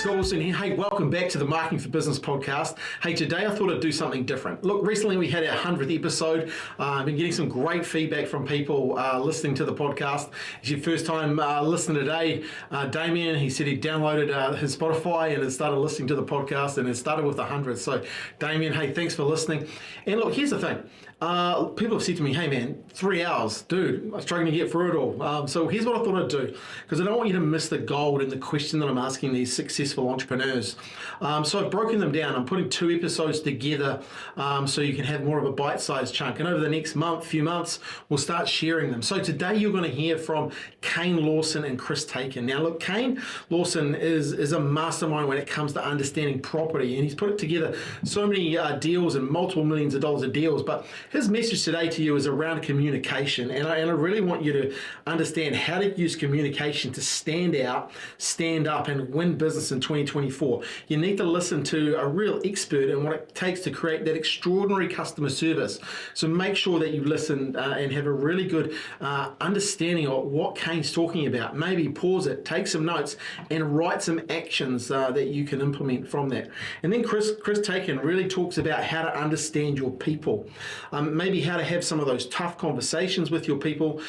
Scott Lawson here. Hey, welcome back to the Marketing for Business podcast. Hey, today I thought I'd do something different. Look, recently we had our 100th episode. I've been getting some great feedback from people listening to the podcast. It's your first time listening today. Damien, he said he downloaded his Spotify and had started listening to the podcast, and it started with 100. So, Damien, hey, thanks for listening. And look, here's the thing. People have said to me, hey man, 3 hours, dude, I'm struggling to get through it all. So here's what I thought I'd do, because I don't want you to miss the gold in the question that I'm asking these successful entrepreneurs. So I've broken them down. I'm putting 2 episodes together so you can have more of a bite-sized chunk. And over the next few months, we'll start sharing them. So today you're going to hear from Kane, Lawson, and Chris Taken. Now look, Kane Lawson is a mastermind when it comes to understanding property, and he's put together so many deals and multiple millions of dollars of deals. But his message today to you is around communication, and I really want you to understand how to use communication to stand out, stand up, and win business in 2024. You need to listen to a real expert in what it takes to create that extraordinary customer service. So make sure that you listen and have a really good understanding of what Kane's talking about. Maybe pause it, take some notes, and write some actions that you can implement from that. And then Chris Taken really talks about how to understand your people. Maybe how to have some of those tough conversations with your people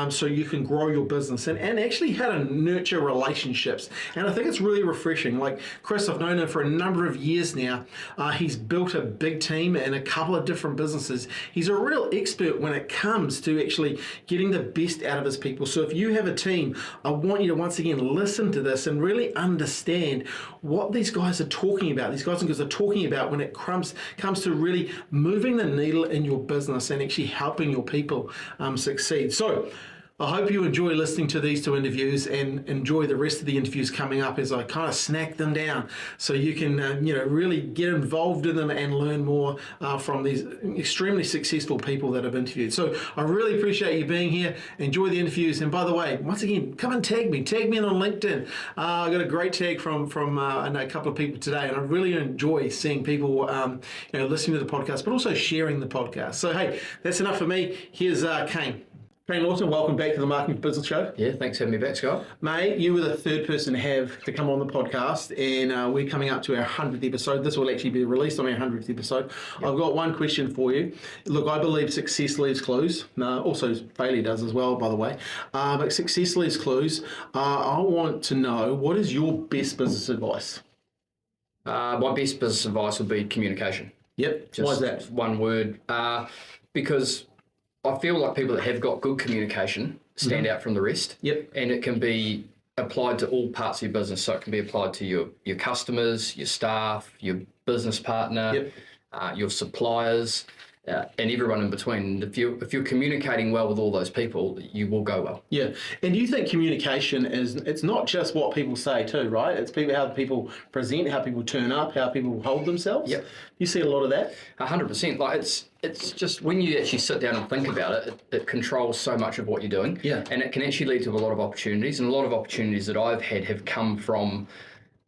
so you can grow your business, and actually how to nurture relationships. And I think it's really refreshing. Like Chris, I've known him for a number of years now. He's built a big team and a couple of different businesses. He's a real expert when it comes to actually getting the best out of his people. So if you have a team, I want you to once again listen to this and really understand what these guys are talking about. These guys and girls are talking about when it comes to really moving the needle in your business and actually helping your people succeed. So I hope you enjoy listening to these 2 interviews and enjoy the rest of the interviews coming up as I kind of snack them down so you can really get involved in them and learn more from these extremely successful people that I've interviewed. So I really appreciate you being here. Enjoy the interviews. And by the way, once again, come and tag me in on LinkedIn. I got a great tag from a couple of people today, and I really enjoy seeing people listening to the podcast, but also sharing the podcast. So hey, that's enough for me. Here's Kane. Kane Lawson, welcome back to the Marketing for Business Show. Yeah, thanks for having me back, Scott. Mate, you were the 3rd person to come on the podcast, and we're coming up to our 100th episode. This will actually be released on our 100th episode. Yep. I've got one question for you. Look, I believe success leaves clues. Also, failure does as well, by the way. But success leaves clues. I want to know, what is your best business advice? My best business advice would be communication. Yep. Just why is that? One word. Because I feel like people that have got good communication stand out from the rest. Yep. And it can be applied to all parts of your business. So it can be applied to your customers, your staff, your business partner, your suppliers, and everyone in between. If you're communicating well with all those people, you will go well. Yeah. And do you think communication it's not just what people say too, right? It's how people present, how people turn up, how people hold themselves. Yep. You see a lot of that? 100%. Like it's just when you actually sit down and think about it, it controls so much of what you're doing. Yeah. And it can actually lead to a lot of opportunities. And a lot of opportunities that I've had have come from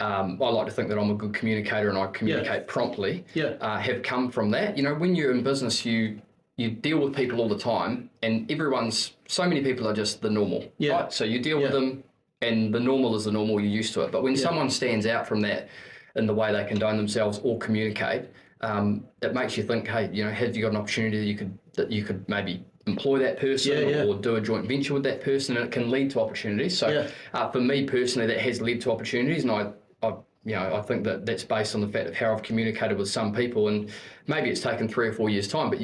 I like to think that I'm a good communicator and I communicate promptly, have come from that. When you're in business, you deal with people all the time, and so many people are just the normal, right? So you deal with them, and the normal is the normal, you're used to it. But when someone stands out from that in the way they conduct themselves or communicate, it makes you think, hey, have you got an opportunity that you could maybe employ that person or do a joint venture with that person, and it can lead to opportunities. So for me personally, that has led to opportunities, and I think that that's based on the fact of how I've communicated with some people, and maybe it's taken 3 or 4 years' time, but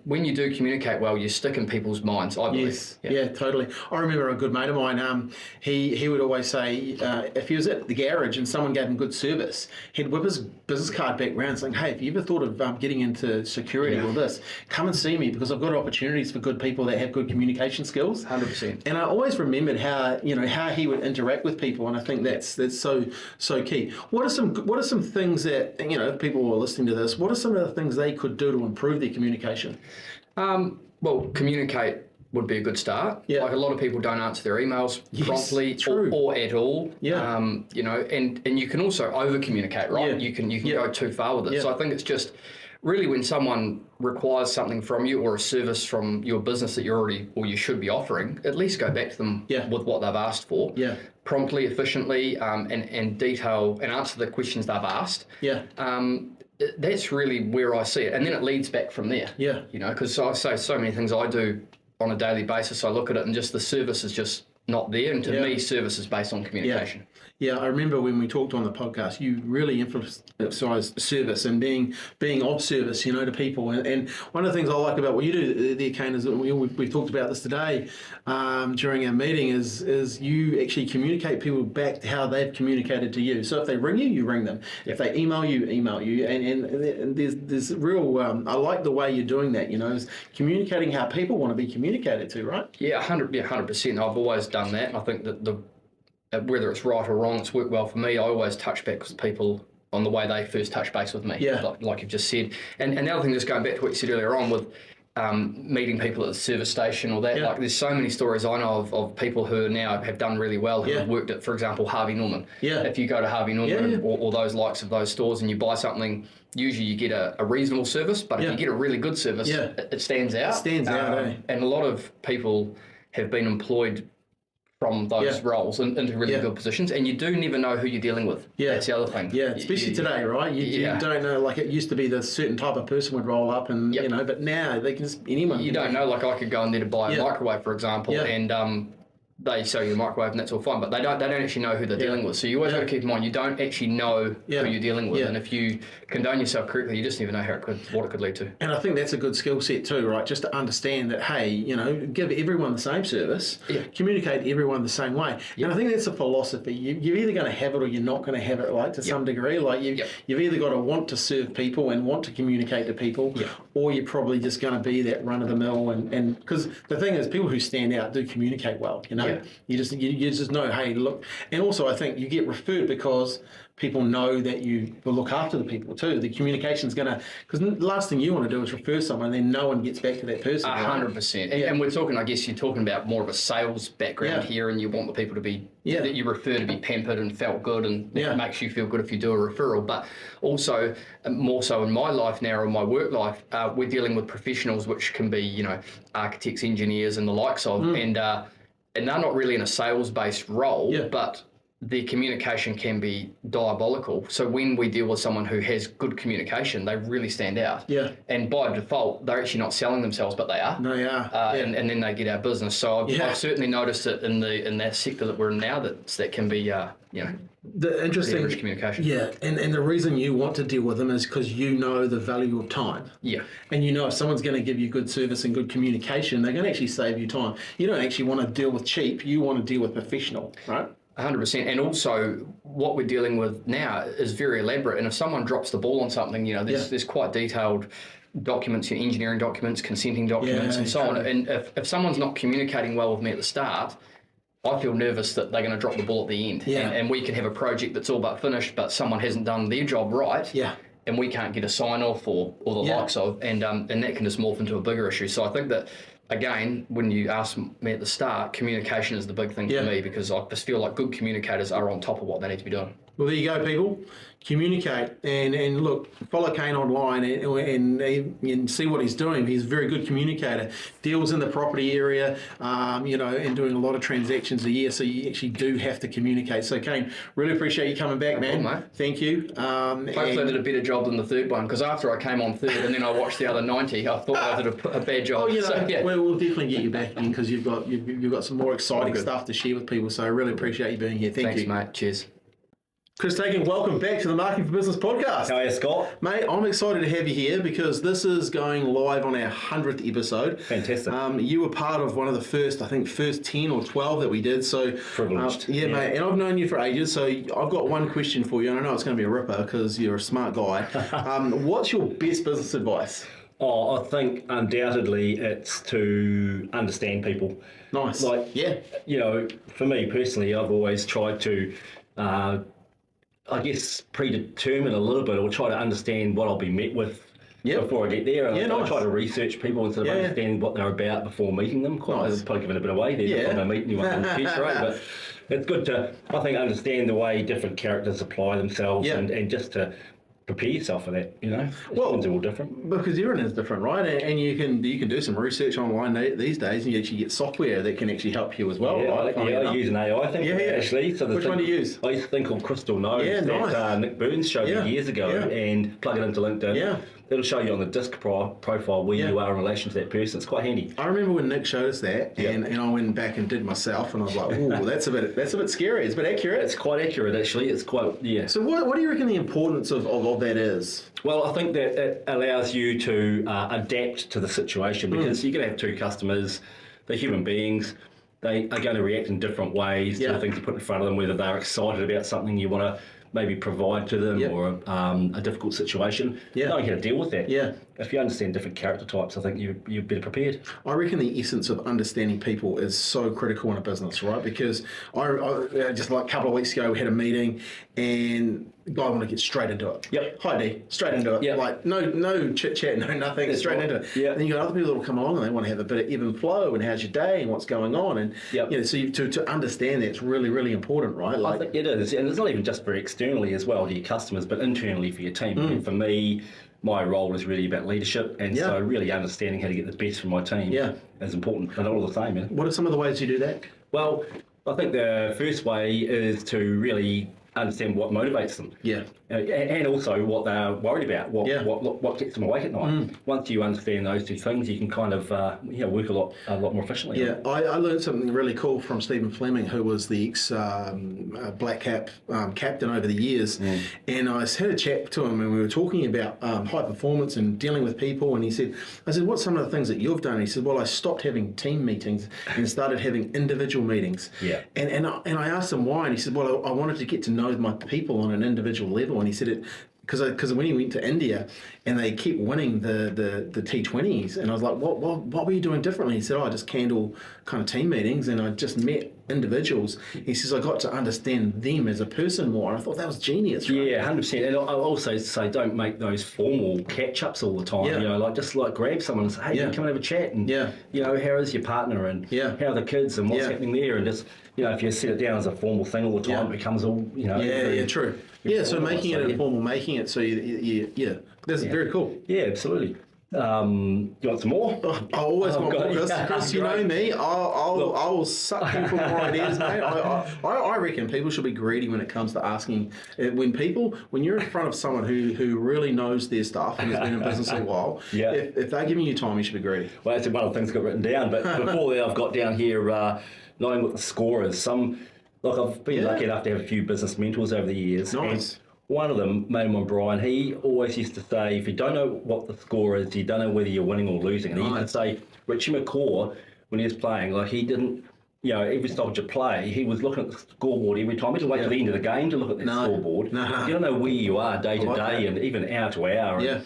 when you do communicate well, you stick in people's minds, I believe. Yes, yeah, totally. I remember a good mate of mine, he would always say, if he was at the garage and someone gave him good service, he'd whip his business card back around saying, hey, if you ever thought of getting into security or this, come and see me, because I've got opportunities for good people that have good communication skills. 100%. And I always remembered how he would interact with people, and I think that's so key. What are some things that, if people are listening to this, what are some of the things they could do to improve their communication? Well, communicate would be a good start. Yeah. Like a lot of people don't answer their emails promptly or at all. Yeah. And you can also over communicate, right? Yeah. You can go too far with it. Yeah. So I think it's just really when someone requires something from you or a service from your business that you're already or you should be offering, at least go back to them with what they've asked for. Promptly, efficiently, and detail and answer the questions they've asked. That's really where I see it, and then it leads back from there. Because I say so many things I do on a daily basis. I look at it and just the service is just not there, and to me, service is based on communication. I remember when we talked on the podcast, you really emphasised service and being of service, to people. And one of the things I like about what you do there, Kane, is we've talked about this today during our meeting, is you actually communicate people back to how they've communicated to you. So if they ring you, you ring them. If they email you, email you. And there's real, I like the way you're doing that, is communicating how people want to be communicated to, right? 100%. I've always done that. I think that whether it's right or wrong, it's worked well for me. I always touch back with people on the way they first touch base with me, like you've just said. And the other thing, just going back to what you said earlier on with meeting people at the service station or that, like there's so many stories I know of people who now have done really well, who have worked at, for example, Harvey Norman. If you go to Harvey Norman or those likes of those stores and you buy something, usually you get a reasonable service, but if you get a really good service, it stands out. And a lot of people have been employed from those roles into really good positions, and you do never know who you're dealing with. That's the other thing. Especially today, right? You don't know, like it used to be the certain type of person would roll up and, but now they can just, anyone. You don't know, like I could go in there to buy a microwave, for example, and they sell you a microwave and that's all fine, but they don't actually know who they're dealing with. So you always got to keep in mind, you don't actually know who you're dealing with. And if you condone yourself correctly, you just never know what it could lead to. And I think that's a good skill set too, right? Just to understand that, hey, give everyone the same service, communicate everyone the same way. And I think that's a philosophy. You're either going to have it or you're not going to have it, like to some degree. Like you've either got to want to serve people and want to communicate to people, or you're probably just going to be that run of the mill. And because the thing is, people who stand out do communicate well, You just know, hey, look. And also I think you get referred because people know that you will look after the people too. The communication's going to, because the last thing you want to do is refer someone and then no one gets back to that person. 100%. And we're talking, I guess you're talking about more of a sales background here, and you want the people to be, that you refer to be pampered and felt good, and it makes you feel good if you do a referral. But also, more so in my life now, or my work life, we're dealing with professionals, which can be, architects, engineers and the likes of, and they're not really in a sales-based role, but their communication can be diabolical. So when we deal with someone who has good communication, they really stand out. And by default, they're actually not selling themselves, but they are. No, they are. And then they get our business. So I've certainly noticed it in that sector that we're in now, that can be, the interesting communication. And the reason you want to deal with them is because you know the value of time. And if someone's going to give you good service and good communication, they're going to actually save you time. You don't actually want to deal with cheap, you want to deal with professional, right? 100%. And also what we're dealing with now is very elaborate, and if someone drops the ball on something, there's quite detailed documents, engineering documents, consenting documents and so on. And if someone's not communicating well with me at the start, I feel nervous that they're going to drop the ball at the end. And we can have a project that's all but finished, but someone hasn't done their job right. And we can't get a sign-off or the likes of, and that can just morph into a bigger issue. So I think that, again, when you asked me at the start, communication is the big thing for me, because I just feel like good communicators are on top of what they need to be doing. Well, there you go, people. Communicate and look, follow Kane online and see what he's doing. He's a very good communicator. Deals in the property area, and doing a lot of transactions a year. So you actually do have to communicate. So Kane, really appreciate you coming back, man. Cool, mate. Thank you. Hopefully I did a better job than the third one, because after I came on third and then I watched the other 90, I thought I did a bad job. We'll definitely get you back in, because you've got some more exciting stuff to share with people. So I really appreciate you being here. Thanks, you, mate. Cheers. Chris Taken, welcome back to the Marketing for Business podcast. How are you, Scott? Mate, I'm excited to have you here because this is going live on our 100th episode. Fantastic. You were part of one of the first 10 or 12 that we did. So privileged. Mate, and I've known you for ages, so I've got one question for you, and I know it's going to be a ripper because you're a smart guy. What's your best business advice? I think undoubtedly it's to understand people. Nice. For me personally, I've always tried to predetermine a little bit, or try to understand what I'll be met with before I get there. I try to research people and sort of understand what they're about before meeting them. I've probably given a bit away there before I meet anyone in the future, right? But it's good to, I think, understand the way different characters apply themselves and just to prepare yourself for that, Well, things are all different. Because everyone is different, right? And you can do some research online these days, and you actually get software that can actually help you as well, right? I use an AI thing actually. So which one do you use? I use a thing called Crystal Nodes that Nick Burns showed me years ago, and plug it into LinkedIn. Yeah. It'll show you on the disc profile where you are in relation to that person. It's quite handy. I remember when Nick showed us that, and I went back and did it myself, and I was like, "Ooh, that's a bit scary. It's a bit accurate." It's quite accurate, actually. It's quite So, what do you reckon the importance of that is? Well, I think that it allows you to adapt to the situation, because you're going to have two customers. They're human beings. They are going to react in different ways to the things you put in front of them, whether they're excited about something you want to maybe provide to them or a difficult situation. Knowing how to deal with that. If you understand different character types, I think you're better prepared. I reckon the essence of understanding people is so critical in a business, right? Because I just like a couple of weeks ago, we had a meeting, and the guy wanted to get straight into it. Hi D, straight into it. Like no chit chat, no nothing, straight into it. And then you got other people that will come along and they want to have a bit of ebb and flow and how's your day and what's going on, and so to understand that, it's really, really important, right? I think it is, and it's not even just for externally as well to your customers, but internally for your team. And for me, my role is really about leadership, and so really understanding how to get the best from my team is important, but all the same. What are some of the ways you do that? Well, I think the first way is to really understand what motivates them. And also what they're worried about, what gets them awake at night. Once you understand those two things, you can kind of work a lot more efficiently. I learned something really cool from Stephen Fleming, who was the ex Black Cap captain over the years, and I had a chat to him, and we were talking about high performance and dealing with people, and I said, what's some of the things that you've done? And he said, well, I stopped having team meetings and started having individual meetings. And I asked him why, and he said, well, I wanted to get to know my people on an individual level. And he said it because when he went to India and they kept winning the T20s, and I was like, what were you doing differently? He said, I just handle kind of team meetings, and I just met individuals. He says, I got to understand them as a person more. And I thought that was genius, right? 100%. And I also say, don't make those formal catch-ups all the time. Just grab someone and say, hey, come and have a chat, and how is your partner, and how are the kids, and what's happening there, and just if you set it down as a formal thing all the time, it becomes all true. So making it informal, making it so that's very cool. Absolutely. You want some more? I always want more, Chris. You know me. I will suck you for more ideas, mate. I reckon people should be greedy when it comes to asking. When you're in front of someone who really knows their stuff and has been in business a while, if they're giving you time, you should be greedy. Well, that's one of the things I've got written down. But before that, I've got down here knowing what the score is. I've been lucky enough to have a few business mentors over the years. Nice. And one of them, mate of mine, Brian, he always used to say, if you don't know what the score is, you don't know whether you're winning or losing. And he used to say, Richie McCaw, when he was playing, he didn't, every stoppage of play, he was looking at the scoreboard every time. He didn't wait till the end of the game to look at that scoreboard. You don't know where you are day to day and even hour to hour. And,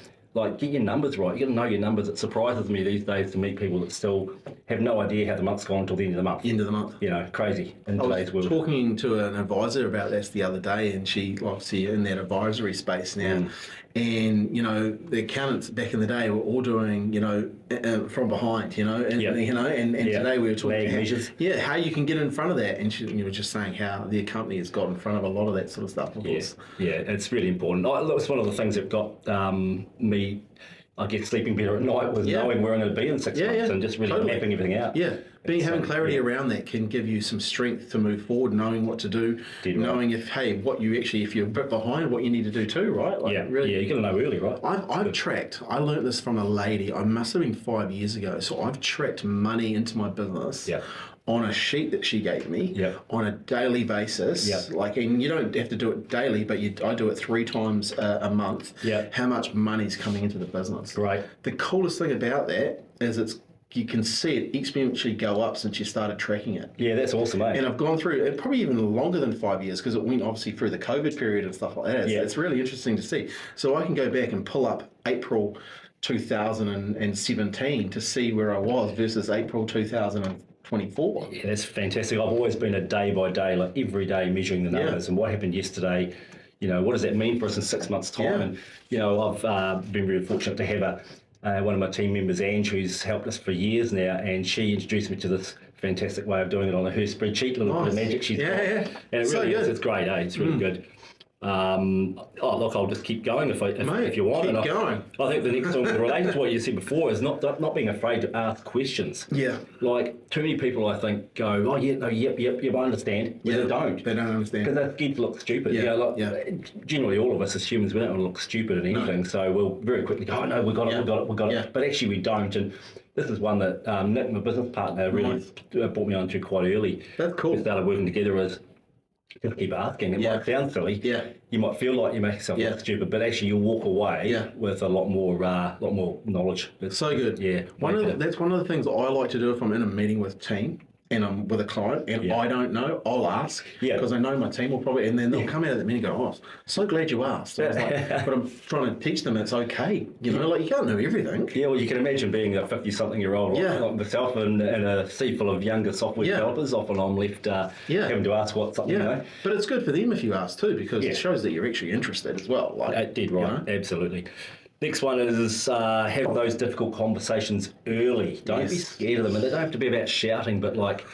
get your numbers right. You got to know your numbers. It surprises me these days to meet people that still have no idea how the month's gone until the end of the month. Crazy in today's world. I was talking to an advisor about this the other day, and she obviously in that advisory space now. And the accountants back in the day were all doing from behind, and today we were talking about how you can get in front of that, and you were just saying how the company has got in front of a lot of that sort of stuff. It's really important. It's one of the things that got me, I guess, sleeping better at night was knowing where I'm going to be in 6 months and just really mapping everything out. Having clarity around that can give you some strength to move forward, knowing what to do, knowing if you're a bit behind, what you need to do too, right? You got to know early, right? I learned this from a lady, I must have been 5 years ago, so I've tracked money into my business on a sheet that she gave me on a daily basis. And you don't have to do it daily, but I do it 3 times a month. How much money's coming into the business. Right. The coolest thing about that is you can see it exponentially go up since you started tracking it. That's awesome, mate. And I've gone through it probably even longer than 5 years, because it went obviously through the COVID period and stuff like that. It's really interesting to see. So I can go back and pull up April 2017 to see where I was versus April 2024. That's fantastic. I've always been a day by day, every day measuring the numbers and what happened yesterday. What does that mean for us in 6 months' time? And I've been very fortunate to have one of my team members, Ange, who's helped us for years now, and she introduced me to this fantastic way of doing it on her spreadsheet, a little bit of magic she's got. And it really is. It's great, It's really good. Look, I'll just keep going if you want. Keep going. I think the next one related to what you said before is not being afraid to ask questions. Yeah. Like, too many people, I think, go, oh, yeah, no, yep, I understand. Yeah, they don't. They don't understand. Because they're scared to look stupid. Generally, all of us as humans, we don't want to look stupid at anything, so we'll very quickly go, oh, no, we got it. But actually, we don't. And this is one that Nick, my business partner, really brought me onto quite early. That's cool. We started working together as just keep asking. It might sound silly. Yeah. You might feel like you make yourself look stupid, but actually you'll walk away with a lot more knowledge. So good. Yeah. That's one of the things I like to do if I'm in a meeting with a team and I'm with a client and I don't know, I'll ask because I know my team will probably, and then they'll come out of the meeting and go, oh, so glad you asked. So I was like, but I'm trying to teach them it's okay. You know, like you can't know everything. Yeah, well, you can imagine being a 50-something-year-old like myself and a sea full of younger software developers. Often I'm left having to ask what something, you know. But it's good for them if you ask too, because it shows that you're actually interested as well. Like, dead right, you know? Absolutely. Next one is have those difficult conversations early. Don't be scared of them. And they don't have to be about shouting, but like,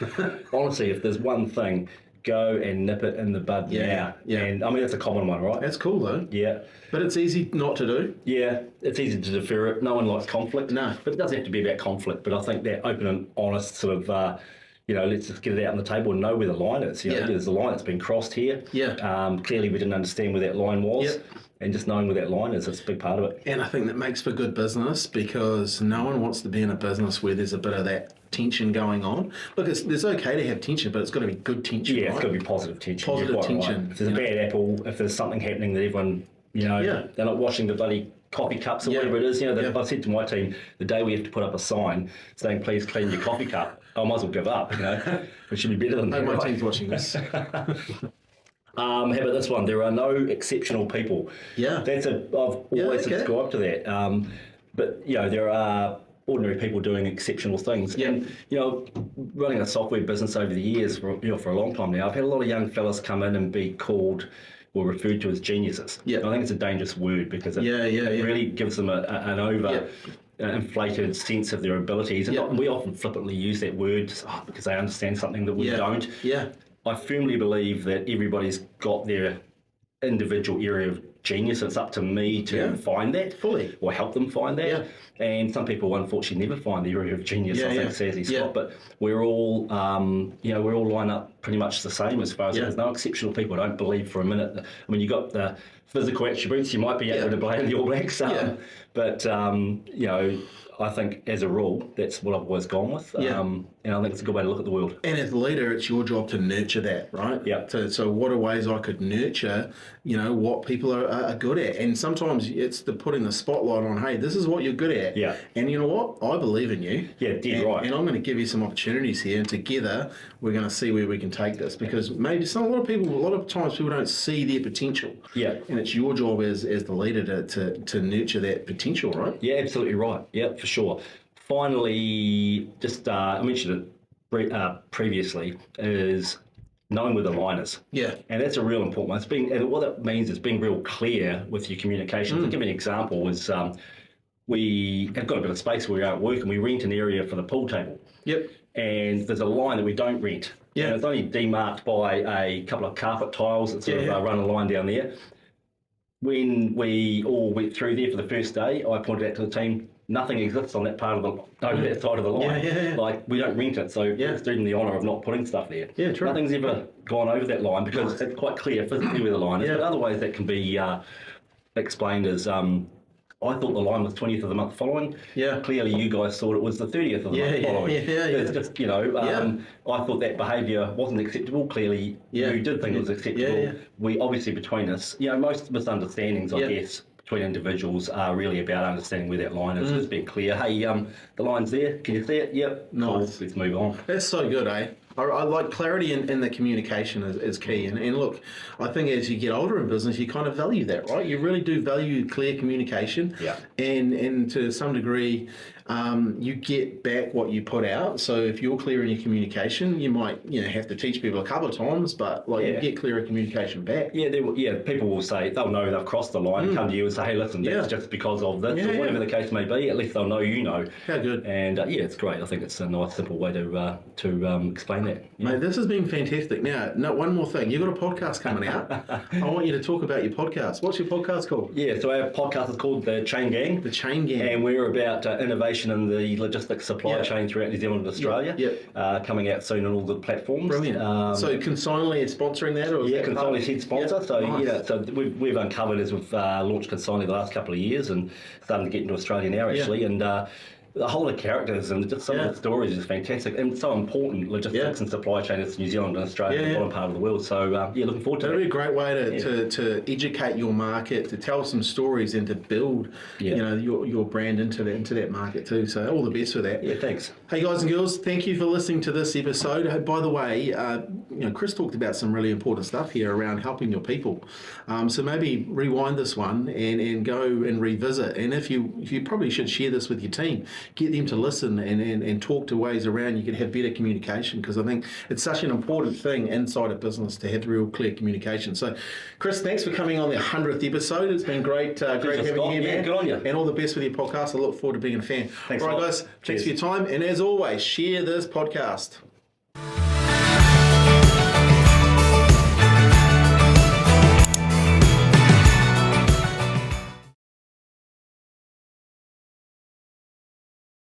honestly, if there's one thing, go and nip it in the bud now. Yeah. And I mean, it's a common one, right? That's cool though. Yeah. But it's easy not to do. Yeah, it's easy to defer it. No one likes conflict. No. But it doesn't have to be about conflict. But I think that open and honest sort of, let's just get it out on the table and know where the line is. You know, there's a line that's been crossed here. Yeah. Clearly we didn't understand where that line was. Yep. And just knowing where that line is a big part of it. And I think that makes for good business because no one wants to be in a business where there's a bit of that tension going on. Look, it's okay to have tension, but it's got to be good tension. Yeah, it's got to be positive tension. Positive tension. Right. If there's a bad apple, if there's something happening that everyone, they're not washing the bloody coffee cups or whatever it is. I've said to my team, the day we have to put up a sign saying, please clean your coffee cup, I might as well give up, It should be better than that. My team's watching this. How about this one? There are no exceptional people. Yeah. I've always subscribed to that. But there are ordinary people doing exceptional things. Yeah. And, running a software business over the years for a long time now, I've had a lot of young fellas come in and be called or referred to as geniuses. Yeah. I think it's a dangerous word because it really gives them an over inflated sense of their abilities. And we often flippantly use that word because they understand something that we don't. Yeah. I firmly believe that everybody's got their individual area of genius. It's up to me to find that fully or help them find that. Yeah. And some people unfortunately never find the area of genius. I think sadly, Scott. But we're all, we're all lined up pretty much the same as far as there's no exceptional people. I don't believe for a minute. I mean, you got the physical attributes. You might be able to blame the All Blacks, but I think as a rule, that's what I've always gone with. And I think it's a good way to look at the world. And as a leader, it's your job to nurture that, right? Yeah. So what are ways I could nurture, what people are good at? And sometimes it's the putting the spotlight on, hey, this is what you're good at. Yeah. And you know what? I believe in you. Yeah, right. And I'm going to give you some opportunities here. And together, we're going to see where we can take this. Because maybe a lot of times people don't see their potential. Yeah. And it's your job as the leader to nurture that potential, right? Yeah, absolutely right. Yeah, for sure. Finally, just I mentioned it previously, is knowing where the line is. Yeah. And that's a real important one. And what that means is being real clear with your communication. To give you an example is we have got a bit of space where we are at work and we rent an area for the pool table. Yep. And there's a line that we don't rent. Yeah. And it's only demarked by a couple of carpet tiles that sort of run a line down there. When we all went through there for the first day, I pointed out to the team, nothing exists on that part of over that side of the line. Like, we don't rent it, so it's doing the honour of not putting stuff there. Yeah, true. Nothing's ever gone over that line because it's quite clear physically where the line is. But other ways that can be explained as I thought the line was 20th of the month following. Yeah. Clearly, you guys thought it was the 30th of the month following. It's just, I thought that behaviour wasn't acceptable. Clearly, you did think it was acceptable. We obviously, between us, most misunderstandings, I guess, between individuals are really about understanding where that line is. Just being clear. Hey, the line's there. Can you see it? Yep. Nice. Cool. Let's move on. That's so good, eh? I like clarity in the communication is key. And look, I think as you get older in business, you kind of value that, right? You really do value clear communication. Yeah. And to some degree, you get back what you put out. So if you're clear in your communication, you might have to teach people a couple of times, but you get clearer communication back. Yeah, people will say, they'll know they've crossed the line, come to you and say, hey, listen, that's just because of this, or whatever the case may be. At least they'll know you know. How good. And it's great. I think it's a nice, simple way to explain that. Yeah. Mate, this has been fantastic. Now, one more thing. You've got a podcast coming out. I want you to talk about your podcast. What's your podcast called? Yeah, so our podcast is called The Chain Gang. The Chain Gang. And we're about innovation in the logistics supply chain throughout New Zealand and Australia. Coming out soon on all the platforms. Brilliant. So Consignly is sponsoring that? Or Consignly is head sponsor. So nice. so we've uncovered as we've launched Consignly the last couple of years and starting to get into Australia now actually. And the whole of characters and just some of the stories is fantastic and so important. Logistics and supply chain is New Zealand and Australia, the bottom part of the world. So looking forward to it. It'll be a great way to educate your market, to tell some stories, and to build your brand into that market too. So all the best for that. Yeah, thanks. Hey guys and girls, thank you for listening to this episode. By the way, Chris talked about some really important stuff here around helping your people. So maybe rewind this one and go and revisit. And if you probably should share this with your team. Get them to listen and talk to ways around you can have better communication, because I think it's such an important thing inside a business to have real clear communication. So, Chris, thanks for coming on the 100th episode. It's been great having you here, man. Good on you. And all the best with your podcast. I look forward to being a fan. Thanks all right, guys, thanks for your time. And as always, share this podcast.